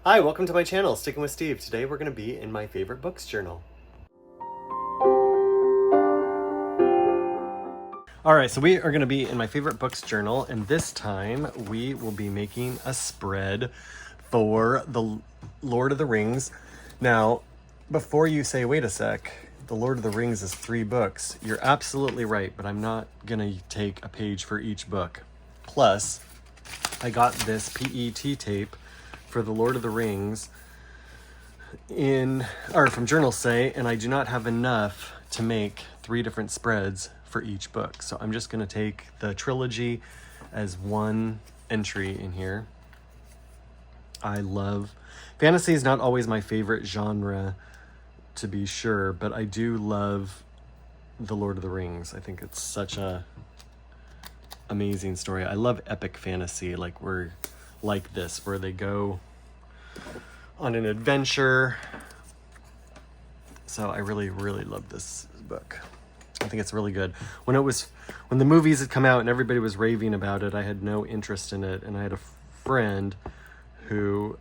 Hi, welcome to my channel, Sticking with Steve. Today we're going to be in my favorite books journal. Alright, so we are going to be in my favorite books journal, and this time we will be making a spread for the Lord of the Rings. Now, before you say, wait a sec, the Lord of the Rings is 3 books, you're absolutely right, but I'm not going to take a page for each book. Plus, I got this PET tape for the Lord of the Rings from Journal Say, and I do not have enough to make 3 different spreads for each book. So I'm just going to take the trilogy as one entry in here. I love fantasy is not always my favorite genre, to be sure, but I do love the Lord of the Rings. I think it's such a amazing story. I love epic fantasy, like this, where they go on an adventure. So I really, really love this book. I think it's really good. When the movies had come out and everybody was raving about it, I had no interest in it, and I had a friend who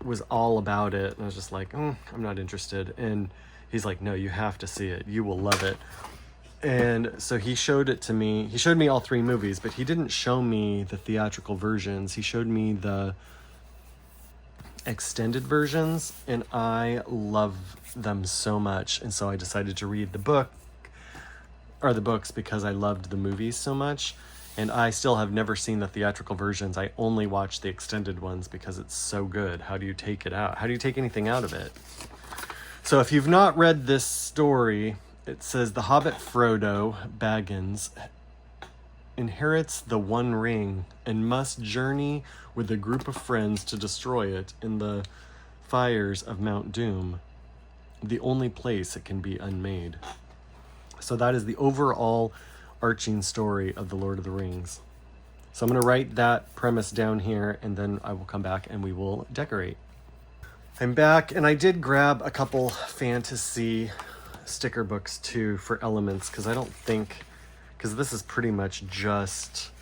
was all about it, and I was just like, I'm not interested. And he's like, no, you have to see it. You will love it. And so he showed it to me. He showed me all 3 movies, but he didn't show me the theatrical versions. He showed me the extended versions, and I love them so much. And so I decided to read the books because I loved the movies so much. And I still have never seen the theatrical versions. I only watched the extended ones because it's so good. How do you take it out? How do you take anything out of it? So if you've not read this story, it says the Hobbit Frodo Baggins inherits the One Ring and must journey with a group of friends to destroy it in the fires of Mount Doom, the only place it can be unmade. So that is the overall arching story of the Lord of the Rings. So I'm going to write that premise down here, and then I will come back and we will decorate. I'm back, and I did grab a couple fantasy sticker books too for elements, because this is pretty much just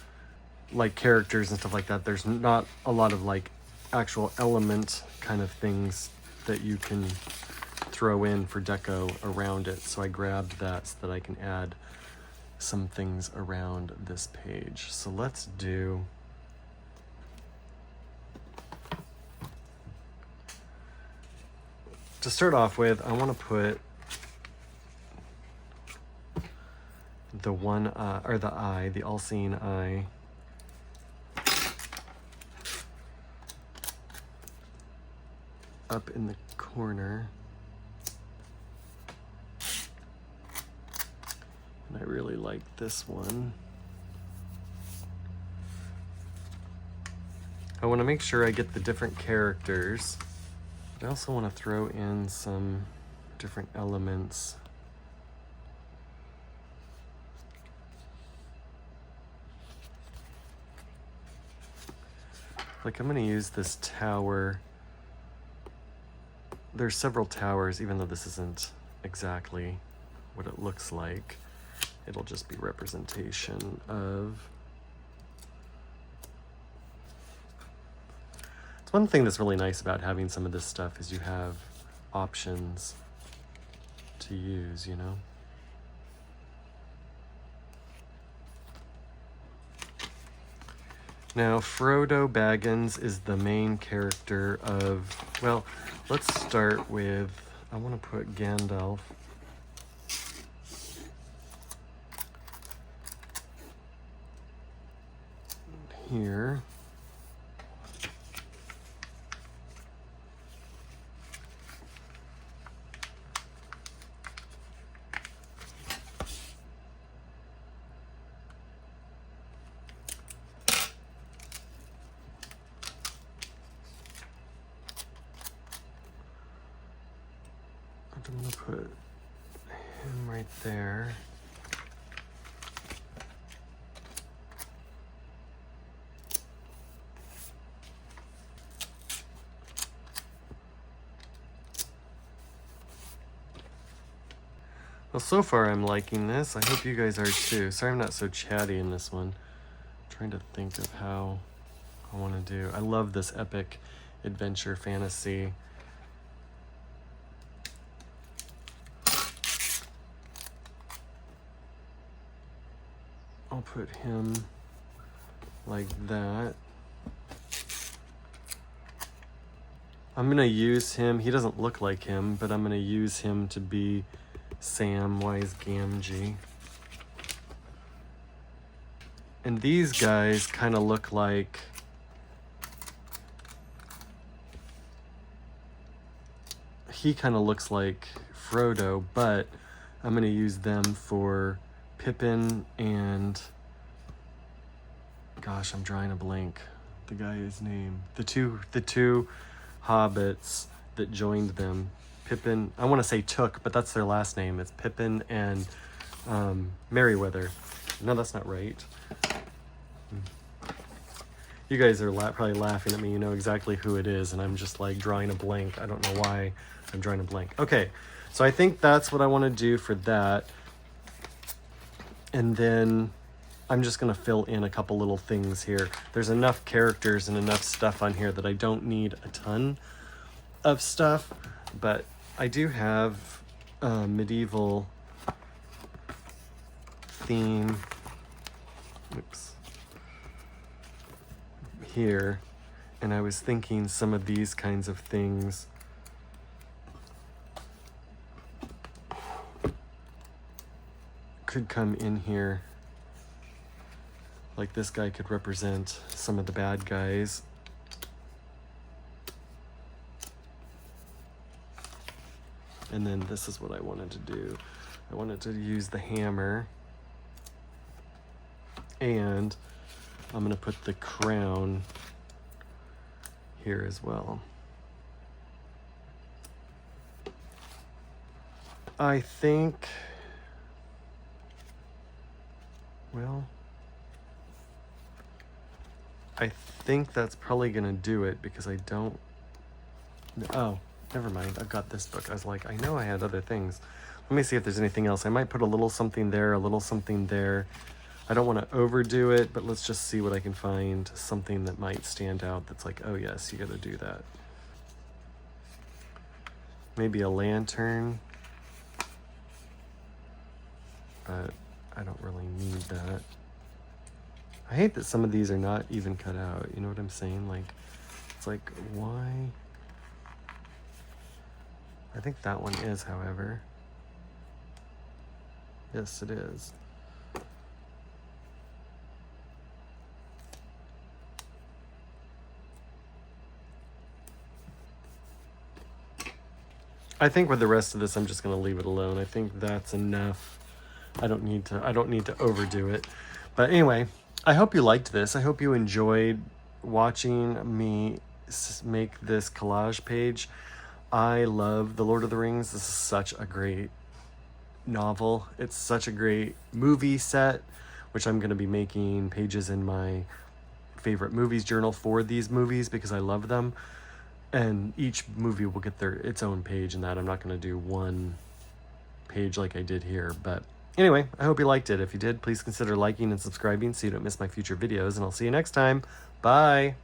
like characters and stuff like that. There's not a lot of like actual element kind of things that you can throw in for deco around it. So I grabbed that so that I can add some things around this page. So let's do to start off with, I want to put the one or the eye, the all-seeing eye, up in the corner. And I really like this one. I want to make sure I get the different characters. I also want to throw in some different elements. Like, I'm going to use this tower. There's several towers, even though this isn't exactly what it looks like. It'll just be representation of... It's one thing that's really nice about having some of this stuff is you have options to use, you know? Now, Frodo Baggins is the main character of... Well, let's start with... I want to put Gandalf here. I'm going to put him right there. Well, so far I'm liking this. I hope you guys are too. Sorry I'm not so chatty in this one. I'm trying to think of how I want to do. I love this epic adventure fantasy. I'll put him like that. I'm gonna use him, he doesn't look like him, but I'm gonna use him to be Samwise Gamgee. And these guys kind of look like he kind of looks like Frodo, but I'm gonna use them for Pippin and, gosh, I'm drawing a blank. The guy's name. The two hobbits that joined them. Pippin, I want to say Took, but that's their last name. It's Pippin and Merryweather. No, that's not right. You guys are probably laughing at me. You know exactly who it is, and I'm just like drawing a blank. I don't know why I'm drawing a blank. Okay, so I think that's what I want to do for that. And then I'm just going to fill in a couple little things here. There's enough characters and enough stuff on here that I don't need a ton of stuff, but I do have a medieval theme. Oops. Here, and I was thinking some of these kinds of things could come in here. Like this guy could represent some of the bad guys. And then this is what I wanted to do. I wanted to use the hammer, and I'm gonna put the crown here as well. I think, well, I think that's probably gonna do it because I don't, oh, never mind. I've got this book. I was like, I know I had other things. Let me see if there's anything else. I might put a little something there, a little something there. I don't want to overdo it, but let's just see what I can find. Something that might stand out that's like, oh yes, you got to do that. Maybe a lantern, but I don't really need that. I hate that some of these are not even cut out. You know what I'm saying? Like, it's like, why? I think that one is, however. Yes, it is. I think with the rest of this, I'm just going to leave it alone. I think that's enough. I don't need to overdo it. But anyway, I hope you liked this. I hope you enjoyed watching me make this collage page. I love The Lord of the Rings. This is such a great novel. It's such a great movie set, which I'm going to be making pages in my favorite movies journal for these movies because I love them. And each movie will get its own page in that. I'm not going to do one page like I did here. But anyway, I hope you liked it. If you did, please consider liking and subscribing so you don't miss my future videos. And I'll see you next time. Bye.